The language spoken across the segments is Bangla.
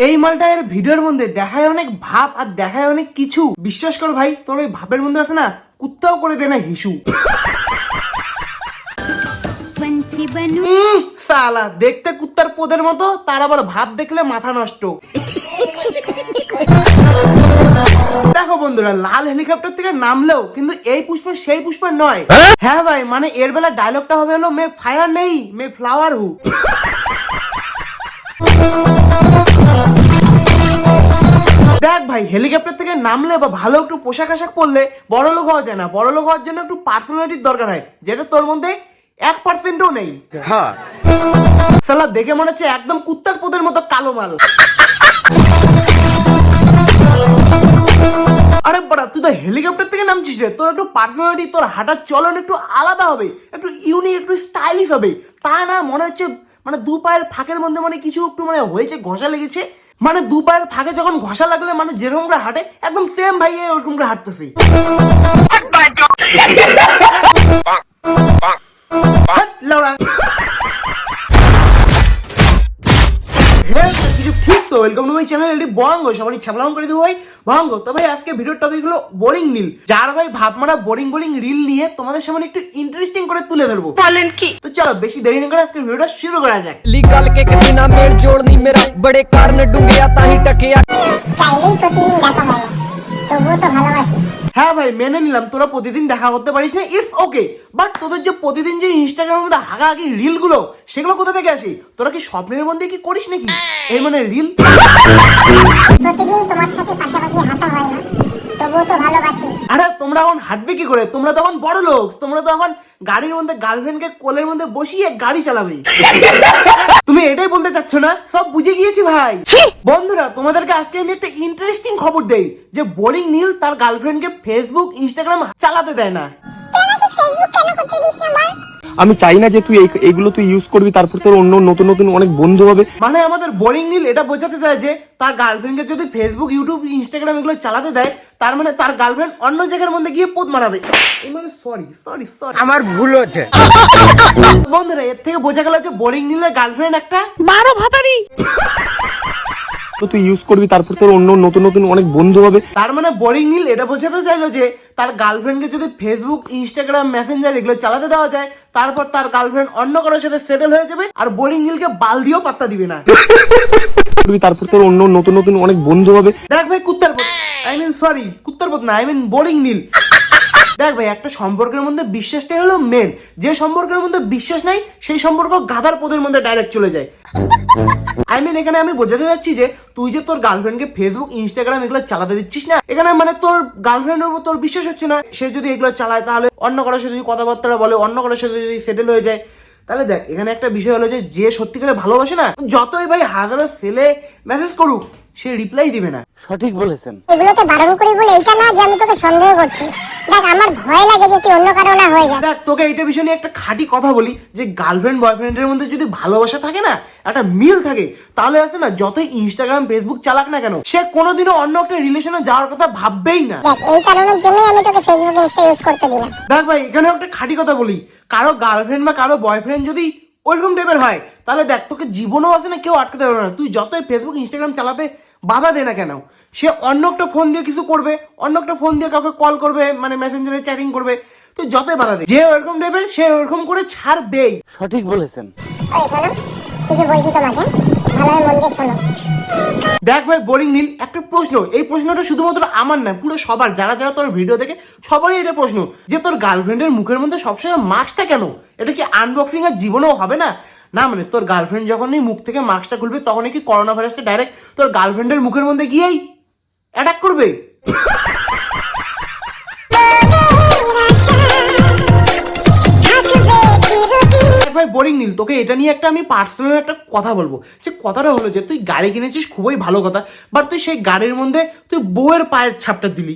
এই মালটা এর ভিডিওর মধ্যে দেখায় অনেক ভাব আর দেখায় অনেক কিছু। বিশ্বাস কর ভাই, তোর ওই ভাবের মধ্যে আছে না, কুত্তাও করে দে না হিসু। সালা দেখতে কুত্তার পোদের মতো, তার আবার ভাব দেখলে মাথা নষ্ট। দেখো বন্ধুরা, লাল হেলিকপ্টার থেকে নামলেও কিন্তু এই পুষ্প সেই পুষ্প নয়। হ্যাঁ ভাই, মানে এর বেলা ডায়লগটা হবে হলো মে ফায়ার নেই মে ফ্লাওয়ার হু। দেখ ভাই, হেলিকপ্টার থেকে নামলে বা ভালো একটু পোশাক আশাক পরলে বড় লোক হওয়া যায় না। বড় লোক হওয়ার জন্য একটু পার্সোনালিটির দরকার হয়, যেটা তোর মধ্যে 1%ও নেই। সালা দেখে মনে হচ্ছে একদম কুত্তার পোদের মতো কালো মাল। আরে বড়া, তুই তো হেলিকপ্টার থেকে নামছিস রে, তোর একটু পার্সোনালিটি, তোর হাঁটার চলন একটু আলাদা হবে, একটু ইউনিক, একটু স্টাইলিশ হবে। তা না মনে হচ্ছে মানে দু পায়ের ফাঁকের মধ্যে মানে কিছু একটু মানে হয়েছে, ঘষা লেগেছে। মানে দু পায়ের ফাঁকে যখন ঘষা লাগলে মানে যেরকম করে হাঁটে, একদম সেম ভাই ওরকম করে হাঁটতেছে। কিছু ঠিক তো। ওয়েলকাম টু মাই চ্যানেল, এটি বঙ্গ, সবারই ছাপলাম করে দেবো ভাই বঙ্গ। তো ভাই আজকে ভিডিওর টপিক হলো বোরিং নীল। যার ভাই ভাব মারা বোরিং রিল নিয়ে তোমাদের সামনে একটু ইন্টারেস্টিং করে তুলে ধরবো। বলেন কি? তো চলো বেশি দেরি না করে আজকে ভিডিওটা শুরু করা যাক। लीगल के किसी ना मेल जोड़नी मेरा बड़े कारण डूंगिया ताही टकिया চাইলেই প্রতিদিন দেখা হয় না, তবুও তো ভালোবাসি। হ্যাঁ ভাই, মেনে নিলাম তোরা প্রতিদিন দেখা করতে পারিস না, ইটস ওকে। বাট তোদের যে প্রতিদিন যে ইনস্টাগ্রামের মধ্যে হাগাহাগি রিল গুলো, সেগুলো কোথা থেকে আসে? তোরা কি স্বপ্নের মধ্যে কি করিস নাকি এই মানে রিল? প্রতিদিন তোমার সাথে পাশাপাশি হাঁটা হয় না, তবুও তো ভালোবাসি। আরে তোমরা এখন হাঁটবে কি করে? তোমরা তখন বড় লোক, তোমরা তখন গাড়ির মধ্যে গার্লফ্রেন্ডকে কোলের মধ্যে বসিয়ে গাড়ি চালাবে। তুমি এটাই বলতে চাচ্ছ না? সব বুঝে গিয়েছি ভাই। বন্ধুরা, তোমাদেরকে আজকে আমি একটা ইন্টারেস্টিং খবর দেই যে বোরিং নীল তার গার্লফ্রেন্ডকে ফেসবুক ইনস্টাগ্রাম চালাতে দেয় না। আমি চাই না যে তুই এইগুলো তুই ইউজ করবি, তারপর তোর অন্য নতুন নতুন অনেক বন্ধু হবে। মানে আমাদের বোরিং নীল এটা বোঝাতে চায় যে তার গার্লফ্রেন্ডকে যদি ফেসবুক, ইউটিউব, ইনস্টাগ্রাম এগুলো চালাতে দেয়, তার মানে তার গার্লফ্রেন্ড অন্য জায়গার মধ্যে গিয়ে পোদ মারাবে। মানে সরি সরি সরি, আমার ভুল হচ্ছে। বন্ধুরা, এর থেকে বোঝা গেল যে বোরিং নীলের গার্লফ্রেন্ড একটা মারো ভাতারি। তো তুই ইউজ করবি, তারপর তোর অন্য নতুন নতুন অনেক বন্ধু হবে। তার মানে বোরিং নীল এটা বোঝাতে চাইলো যে তার গার্লফ্রেন্ডকে যদি ফেসবুক, ইনস্টাগ্রাম, মেসেঞ্জার এগুলো চালাতে দেওয়া যায়, তারপর তার গার্লফ্রেন্ড অন্য কারোর সাথে সেটেল হয়ে যাবে, আর বোরিং নীলকে বাল দিয়েও পাত্তা দিবে না। তারপর তোর অন্য নতুন নতুন অনেক বন্ধু হবে। দেখ ভাই, কুত্তার পথ, আই মিন সরি, কুত্তার পথ না, আই মিন বোরিং নীল। দেখ ভাই, একটা সম্পর্কের মধ্যে বিশ্বাসটাই হলো মেন। যে সম্পর্কের মধ্যে বিশ্বাস নাই, সেই সম্পর্ক গাধার পদের মধ্যে ডাইরেক্ট চলে যায়। আই মিন এখানে আমি বোঝাতে যাচ্ছি যে তুই যে তোর গার্লফ্রেন্ডকে ফেসবুক, ইনস্টাগ্রাম এগুলো চালাতে দিচ্ছিস না, এখানে মানে তোর গার্লফ্রেন্ডের উপর তোর বিশ্বাস হচ্ছে না। সে যদি এগুলো চালায়, তাহলে অন্য কারোর সাথে যদি কথাবার্তা বলে, অন্য কারোর সাথে যদি সেটেল হয়ে যায়, তাহলে দেখ এখানে একটা বিষয় হলো যে সত্যিকারে ভালোবাসে না, যতই ভাই হাজারো ছেলে মেসেজ করুক, সে রিপ্লাই দিবে না। সঠিক বলেছেন। এগুলোকে বারণ করি বলে এইটা না যে আমি তোকে সন্দেহ করছি। দেখ, আমার ভয় লাগে যে তুই অন্য কারো না হয়ে যাস। দেখ, তোকে এইটা বিষয় নিয়ে একটা খাঁটি কথা বলি, যে গার্লফ্রেন্ড বয়ফ্রেন্ডের মধ্যে যদি ভালোবাসা থাকে না, একটা মিল থাকে, তাহলে আছে না, যতই ইনস্টাগ্রাম, ফেসবুক চালাক না কেন, সে কোনোদিনও অন্য একটা রিলেশনে যাওয়ার কথা ভাববেই না। দেখ, এই কারণের জন্যই আমি তোকে ফেসবুক, ইনস্টা ইউজ করতে দিলাম। দেখ ভাই, এখানেও একটা খাঁটি কথা বলি, কারো গার্লফ্রেন্ড বা কারো বয়ফ্রেন্ড যদি ওইরকম টাইপের হয়, তাহলে দেখ তোকে জীবনেও আছে না কেউ আটকাতে পারবে না। তুই যতই ফেসবুক, ইনস্টাগ্রাম চালাতে বাধা দে না কেন, সে অন্য একটা ফোন দিয়ে কিছু করবে, অন্য একটা ফোন দিয়ে কাউকে কল করবে, মানে মেসেঞ্জারে চ্যাটিং করবে, তুই যতই বাধা দে, যে ওরকম টাইপের সে ওরকম করে ছাড়বেই। সঠিক বলেছেন। ওই শোনো, কিছু বলছি তোমাকে, ভালোভাবে মন দিয়ে শোনো। দেখ ভাই বোরিং নীল, একটা প্রশ্ন, এই প্রশ্নটা শুধুমাত্র আমার না, পুরো সবার, যারা যারা তোর ভিডিও দেখে সবারই এটা প্রশ্ন, যে তোর গার্লফ্রেন্ডের মুখের মধ্যে সবসময় মাস্কটা কেন? এটা কি আনবক্সিং আর জীবনেও হবে না? না মানে তোর গার্লফ্রেন্ড যখনই মুখ থেকে মাস্কটা খুলবে, তখনই কি করোনা ভাইরাসটা ডাইরেক্ট তোর গার্লফ্রেন্ডের মুখের মধ্যে গিয়েই অ্যাটাক করবে? ভাই বোরিং নীল, তোকে এটা নিয়ে একটা আমি পার্সোনাল একটা কথা বলবো। যে কথাটা হলো যে তুই গাড়ি কিনেছিস, খুবই ভালো কথা, বাট তুই সেই গাড়ির মধ্যে তুই বউয়ের পায়ের ছাপটা দিলি।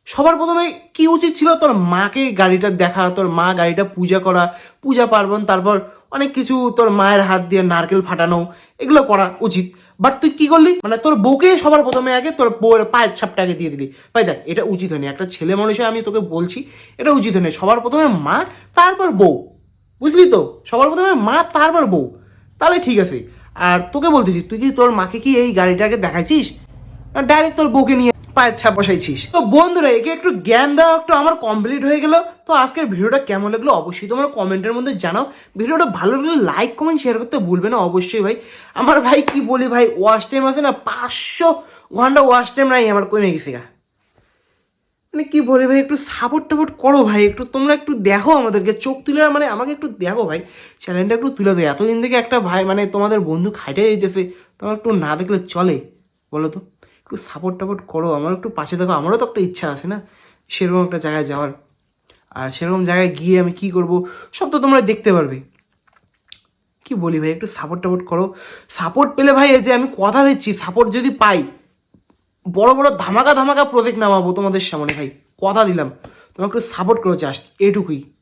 সবার প্রথমে কি উচিত ছিল, তোর মাকে গাড়িটা দেখা, তোর মা গাড়িটা পূজা করা, পূজা পার্বণ, তারপর অনেক কিছু তোর মায়ের হাত দিয়ে নারকেল ফাটানো, এগুলো করা উচিত। বাট তুই কি করলি, মানে তোর বউকে সবার প্রথমে আগে তোর বউয়ের পায়ের ছাপটা আগে দিয়ে দিলি। ভাই দেখ, এটা উচিত হয়নি। একটা ছেলে মানুষে আমি তোকে বলছি, এটা উচিত হয়নি। সবার প্রথমে মা, তারপর বউ, বুঝলি তো? সবার প্রথমে মা, তারপর বউ, তাহলে ঠিক আছে। আর তোকে বলতেছি, তুই কি তোর মাকে কি এই গাড়িটাকে দেখাইছিস, না ডাইরেক্ট তোর বউকে নিয়ে পায়ের ছাপ বসাইছিস? তো বন্ধুরা, একে একটু জ্ঞান দেওয়া একটু আমার কমপ্লিট হয়ে গেল। তো আজকের ভিডিওটা কেমন লাগলো অবশ্যই তোমরা কমেন্টের মধ্যে জানাও। ভিডিওটা ভালো লাগলে লাইক কমেন্ট শেয়ার করতে ভুলবে না অবশ্যই ভাই। আমার ভাই কি বলি ভাই, ওয়াশ টাইম আছে না, 500 ঘন্টা ওয়াশ টাইম নাই আমার, কমে গেছে গা। মানে কি বলি ভাই, একটু সাপোর্ট টাপোর্ট করো ভাই, একটু তোমরা একটু দেখো আমাদেরকে, চোখ তুলে মানে আমাকে একটু দেখো ভাই, চ্যানেলটা একটু তুলে দেয়। এতদিন থেকে একটা ভাই মানে তোমাদের বন্ধু খাইটে দিতেছে, তোমরা একটু না দেখলে চলে বলো তো? একটু সাপোর্ট টাপোর্ট করো, আমার একটু পাশে থাকো, আমারও তো একটা ইচ্ছা আছে না সেরকম একটা জায়গায় যাওয়ার। আর সেরকম জায়গায় গিয়ে আমি কি করব সব তো তোমরা দেখতে পারবে। কি বলি ভাই, একটু সাপোর্ট টাপোর্ট করো। সাপোর্ট পেলে ভাই, এই যে আমি কথা দিচ্ছি, সাপোর্ট যদি পাই বড় বড় ধামাকা ধামাকা প্রজেক্ট নামাবো তোমাদের সামনে ভাই, কথা দিলাম। তোমরা একটু সাপোর্ট করো, জাস্ট এটুকুই।